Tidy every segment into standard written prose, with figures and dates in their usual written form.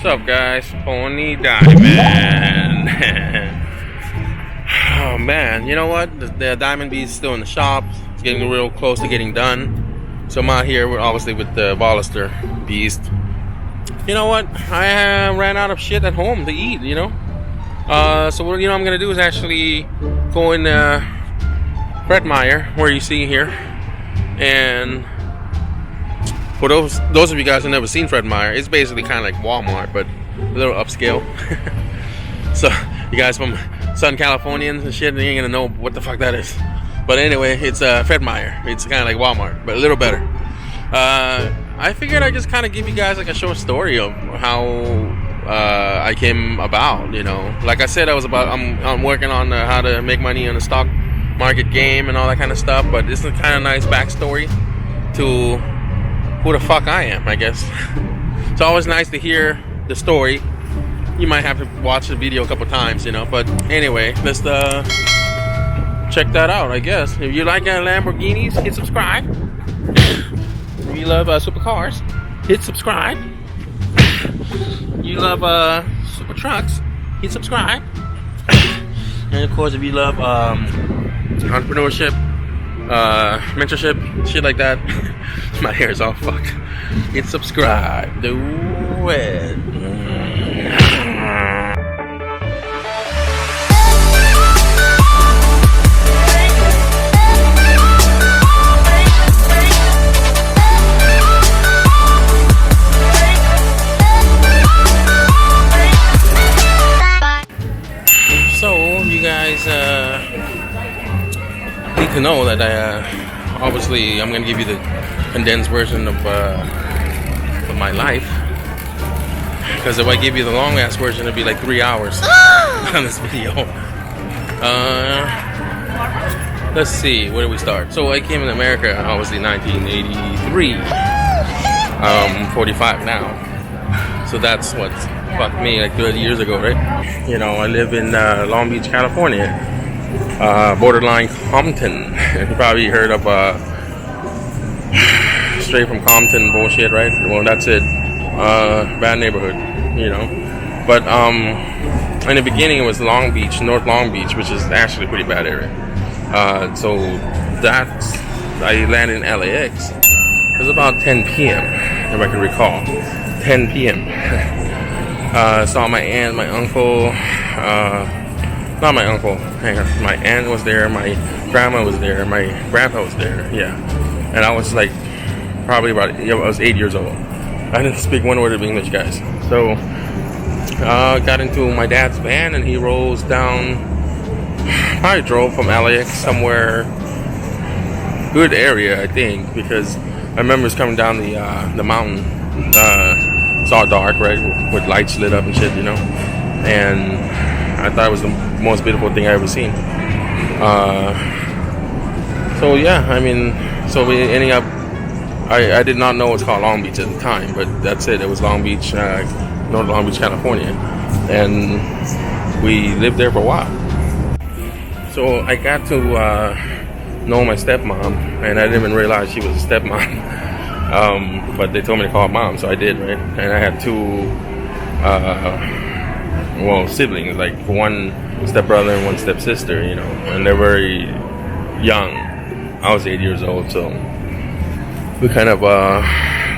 What's up, guys? Pony Diamond. Oh man, you know what? The Diamond Bee is still in the shop. It's getting real close to getting done. So I'm out here, we're obviously with the Bollister Beast. You know what? I ran out of shit at home to eat, you know? So what I'm gonna do is actually go in Fred Meyer, where you see here. And for those of you guys who never seen Fred Meyer, it's basically kind of like Walmart, but a little upscale. So you guys from Southern Californians and shit, you ain't gonna know what the fuck that is. But anyway, it's Fred Meyer. It's kind of like Walmart, but a little better. I figured I'd just kind of give you guys like a short story of how I came about. You know, like I said, I'm working on how to make money on the stock market game and all that kind of stuff. But this is a kind of nice backstory to who the fuck I am, I guess. It's always nice to hear the story. You might have to watch the video a couple times, you know. But anyway, let's check that out, I guess. If you like Lamborghinis, hit subscribe. If you love supercars, hit subscribe. You love super trucks, hit subscribe. And of course, if you love entrepreneurship, mentorship, shit like that. My hair is all fucked. Hit subscribe. Do it. So you guys need to know that obviously I'm gonna give you the condensed version of my life, because if I give you the long ass version, it'd be like 3 hours on this video. Let's see, where do we start? So I came in America obviously 1983. 45 now, so that's what fucked me like 30 years ago, right? You know, I live in Long Beach, California, borderline Compton. You probably heard of straight from Compton bullshit, right? Well, that's it. Bad neighborhood, you know. But in the beginning, it was Long Beach, North Long Beach, which is actually a pretty bad area. So that's, I landed in LAX. It was about 10 p.m. if I can recall. 10 p.m. Saw my aunt, my uncle. Not my uncle. Hang on. My aunt was there. My grandma was there. My grandpa was there. Yeah. And I was like, probably I was 8 years old. I didn't speak one word of English, guys. So, got into my dad's van and he rolls down. Probably drove from LAX somewhere, good area, I think, because I remember it's coming down the mountain. It's all dark, right, with lights lit up and shit, you know. And I thought it was the most beautiful thing I ever seen. So yeah, I mean, so we ending up. I did not know it was called Long Beach at the time, but that's it. It was Long Beach, North Long Beach, California, and we lived there for a while. So I got to know my stepmom, and I didn't even realize she was a stepmom. But they told me to call her mom, so I did, right? And I had two, siblings, like one stepbrother and one stepsister, you know, and they're very young. I was 8 years old, so we kind of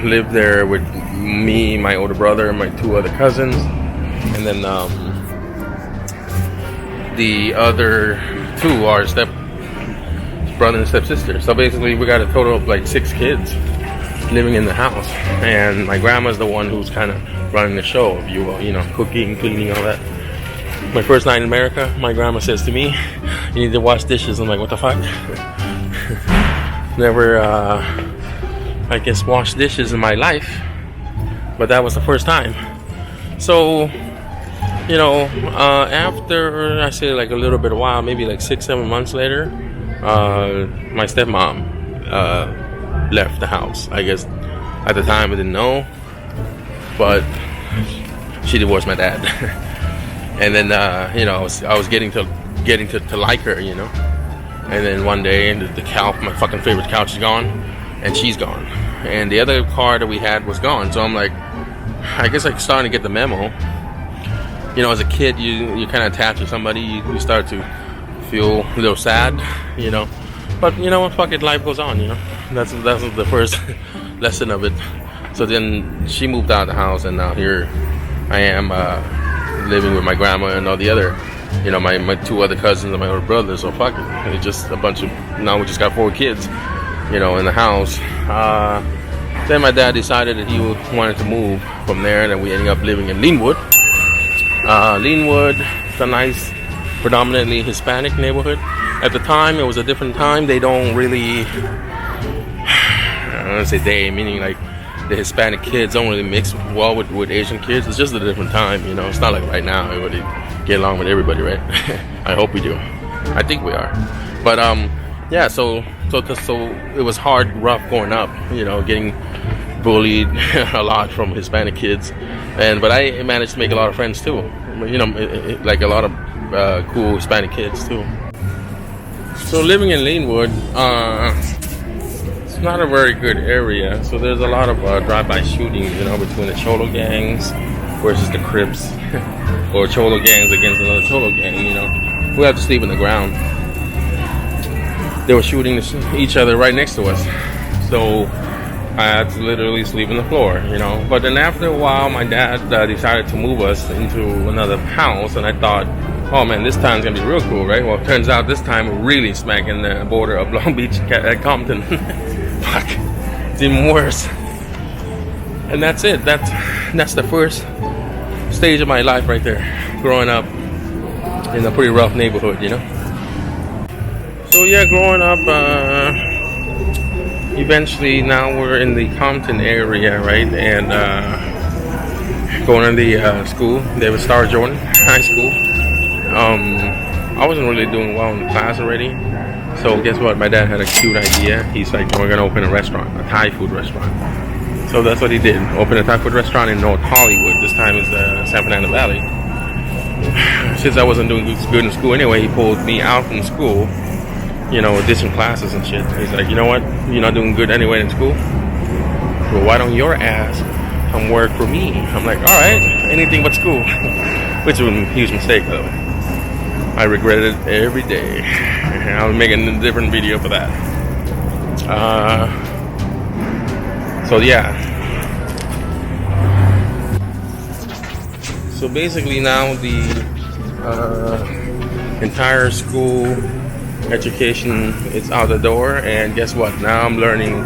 lived there with me, my older brother, and my two other cousins, and then the other two are stepbrother and stepsister. So basically, we got a total of like 6 kids living in the house, and my grandma's the one who's kind of running the show, if you will, you know, cooking, cleaning, all that. My first night in America, my grandma says to me, "You need to wash dishes." I'm like, what the fuck? Never, I guess, washed dishes in my life, but that was the first time. So, you know, after, I say like a little bit of while, maybe like 6-7 months later, my stepmom left the house. I guess at the time I didn't know, but she divorced my dad. And then you know, I was getting to like her, you know. And then one day, the couch, my fucking favorite couch, is gone, and she's gone, and the other car that we had was gone. So I'm like, I guess like starting to get the memo. You know, as a kid, you kind of attach to somebody. You start to feel a little sad, you know. But you know what? Fuck it, life goes on. You know, that's the first lesson of it. So then she moved out of the house, and now here I am living with my grandma and all the other, you know, my two other cousins and my older brother. So fuck it, it's just a bunch of, now we just got 4 kids, you know, in the house. Then my dad decided that he wanted to move from there, and then we ended up living in Linwood. Linwood, it's a nice, predominantly Hispanic neighborhood. At the time, it was a different time. They don't really, I don't want to say they, meaning like the Hispanic kids don't really mix well with Asian kids. It's just a different time, you know. It's not like right now everybody get along with everybody, right? I hope we do. I think we are. But yeah, so it was hard, rough growing up, you know, getting bullied a lot from Hispanic kids, but I managed to make a lot of friends too, you know, like a lot of cool Hispanic kids too. So living in Linwood, it's not a very good area, so there's a lot of drive-by shootings, you know, between the Cholo gangs versus the Crips, or Cholo gangs against another Cholo gang, you know. We have to sleep on the ground. They were shooting each other right next to us, so I had to literally sleep on the floor, you know. But then after a while, my dad decided to move us into another house, and I thought, oh man, this time's gonna be real cool, right? Well, it turns out this time we're really smacking the border of Long Beach at Compton. Fuck, it's even worse. And that's it. That's the first stage of my life right there, growing up in a pretty rough neighborhood, you know. So yeah, growing up, eventually now we're in the Compton area, right? And going to the school, David Starr Jordan High School. I wasn't really doing well in the class already. So guess what? My dad had a cute idea. He's like, we're gonna open a restaurant, a Thai food restaurant. So that's what he did. Open a Thai food restaurant in North Hollywood. This time it's San Fernando Valley. Since I wasn't doing good in school anyway, he pulled me out from school, you know, ditching classes and shit. He's like, you know what? You're not doing good anyway in school. Well, why don't your ass come work for me? I'm like, all right, anything but school. Which was a huge mistake, by the way. I regret it every day. I'll make a different video for that. So yeah. So basically now the entire school education is out the door, and guess what? Now I'm learning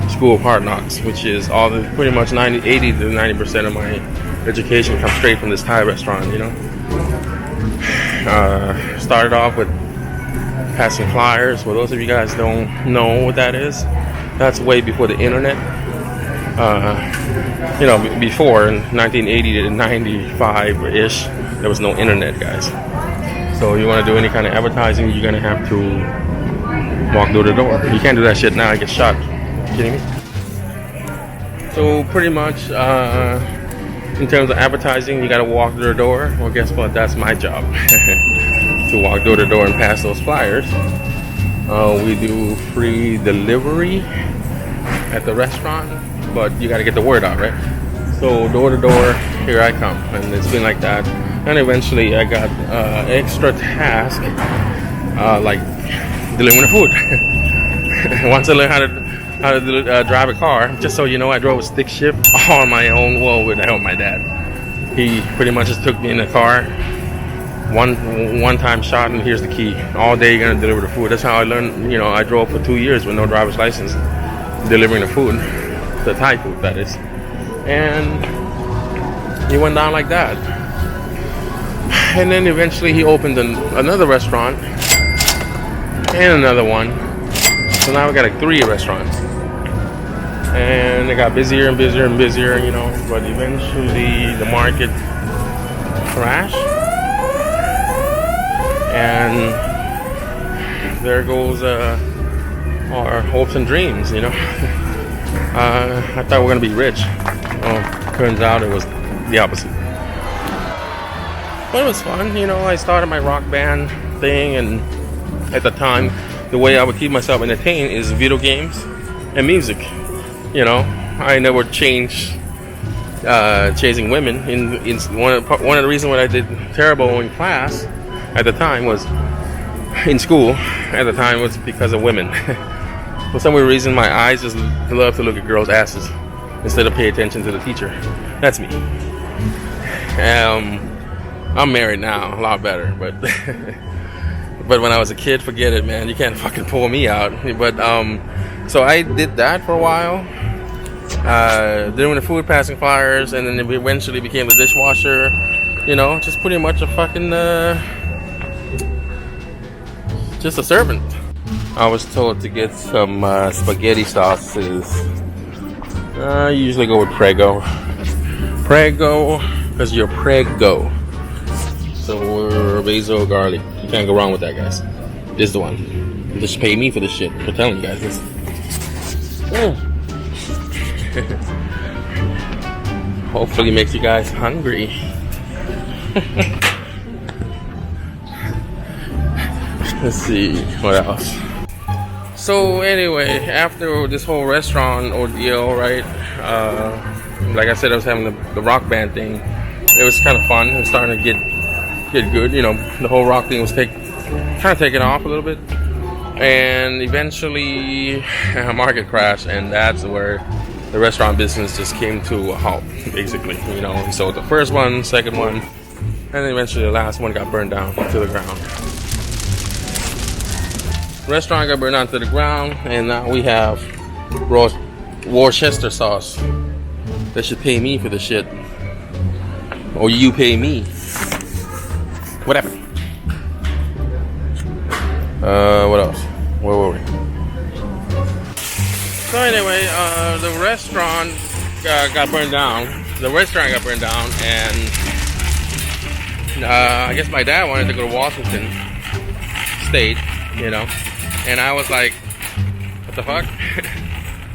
School of Hard Knocks, which is all the pretty much 80 to 90% of my education comes straight from this Thai restaurant, you know. Started off with passing flyers. For those of you guys don't know what that is, that's way before the internet. You know, before in 1980 to 95-ish, there was no internet, guys. So you want to do any kind of advertising, you're gonna have to walk through the door. You can't do that shit now, I get shot. You kidding me? So pretty much, in terms of advertising, you gotta walk through the door. Well, guess what? That's my job. To walk through the door and pass those flyers. We do free delivery at the restaurant, but you gotta get the word out, right? So door to door, here I come, and it's been like that. And eventually I got extra task, like delivering the food. Once I learned how to drive a car, just so you know, I drove a stick shift on my own, well, with the help of my dad. He pretty much just took me in the car, one time shot, and here's the key. All day you're gonna deliver the food. That's how I learned, you know, I drove for 2 years with no driver's license, delivering the food, the Thai food, that is. And he went down like that. And then eventually he opened another restaurant and another one. So now we got like 3 restaurants. And it got busier and busier and busier, you know, but eventually the market crashed. And there goes our hopes and dreams, you know. I thought we were gonna be rich. Well, turns out it was the opposite. But it was fun, you know. I started my rock band thing, and at the time, the way I would keep myself entertained is video games and music. You know, I never changed chasing women. In one of the reasons why I did terrible in class at the time was in school at the time was because of women. For some weird reason, my eyes just love to look at girls' asses instead of pay attention to the teacher. That's me. I'm married now, a lot better, but but when I was a kid, forget it, man. You can't fucking pull me out. But so I did that for a while, doing the food passing flyers, and then it eventually became the dishwasher. You know, just pretty much a fucking just a servant. I was told to get some spaghetti sauces. I usually go with Prego. Prego, because you're Prego. So basil, garlic. You can't go wrong with that, guys. This is the one. Just pay me for this shit. I'm telling you guys this. Hopefully makes you guys hungry. Let's see what else. So anyway, after this whole restaurant ordeal, right? Like I said, I was having the rock band thing. It was kind of fun. It was starting to get good. You know, the whole rock thing was kind of taking off a little bit, and eventually a market crash, and that's where the restaurant business just came to a halt. Basically, you know, we sold the first one, second one, and then eventually the last one got burned down to the ground. Restaurant got burned down to the ground, and now we have Worcester sauce. They should pay me for the shit, or you pay me. Whatever. What else? Where were we? So anyway, the restaurant got burned down. The restaurant got burned down, and I guess my dad wanted to go to Washington State, you know. And I was like, what the fuck?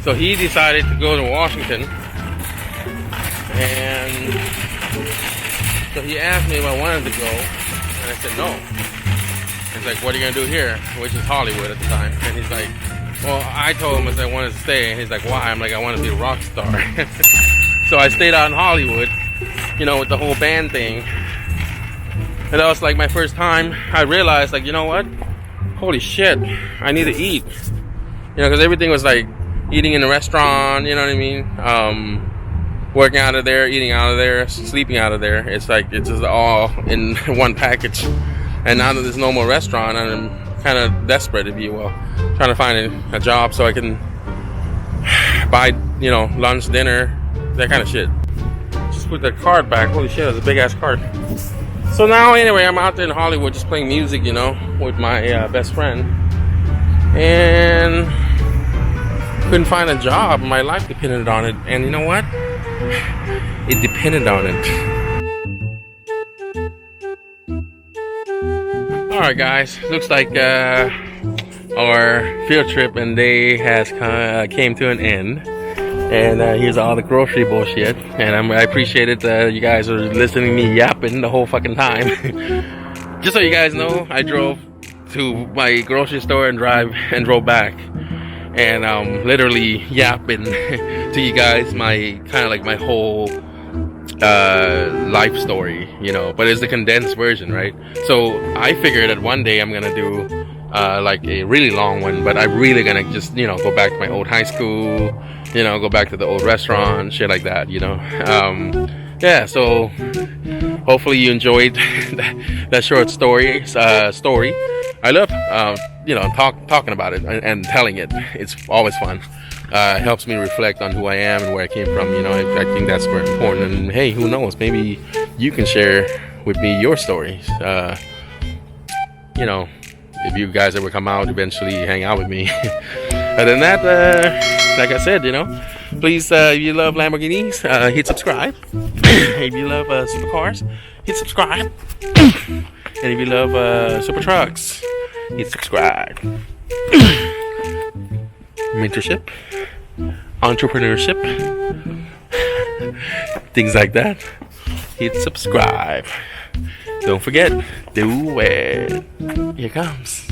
So he decided to go to Washington. And so he asked me if I wanted to go. And I said no. He's like, what are you going to do here? Which is Hollywood at the time. And he's like, well, I told him I wanted to stay. And he's like, why? I'm like, I want to be a rock star. So I stayed out in Hollywood, you know, with the whole band thing. And that was like my first time. I realized, like, you know what? Holy shit, I need to eat. You know, because everything was like eating in a restaurant, you know what I mean? Working out of there, eating out of there, sleeping out of there. It's like, it's just all in one package. And now that there's no more restaurant, I'm kind of desperate, if you will. Trying to find a job so I can buy, you know, lunch, dinner, that kind of shit. Just put that card back. Holy shit, it's a big ass card. So now, anyway, I'm out there in Hollywood just playing music, you know, with my best friend. And couldn't find a job. My life depended on it. And you know what? It depended on it. Alright, guys. Looks like our field trip and day has came to an end. And here's all the grocery bullshit. And I appreciate it. You guys are listening to me yapping the whole fucking time. Just so you guys know, I drove to my grocery store and drove back. And literally yapping to you guys my kind of like my whole life story, you know. But it's the condensed version, right? So I figured that one day I'm gonna do like a really long one, but I'm really gonna just, you know, go back to my old high school, you know, go back to the old restaurant, shit like that, you know. Yeah, so hopefully you enjoyed that short story. I love, you know, talking about it and telling it. It's always fun. It helps me reflect on who I am and where I came from, you know. I think that's very important. And hey, who knows, maybe you can share with me your stories. You know, if you guys ever come out, eventually hang out with me. Other than that, like I said, you know, please, if you love Lamborghinis, hit subscribe. If you love supercars, hit subscribe. And if you love super trucks, hit subscribe. Mentorship, entrepreneurship, things like that, hit subscribe. Don't forget, do it. Here it comes.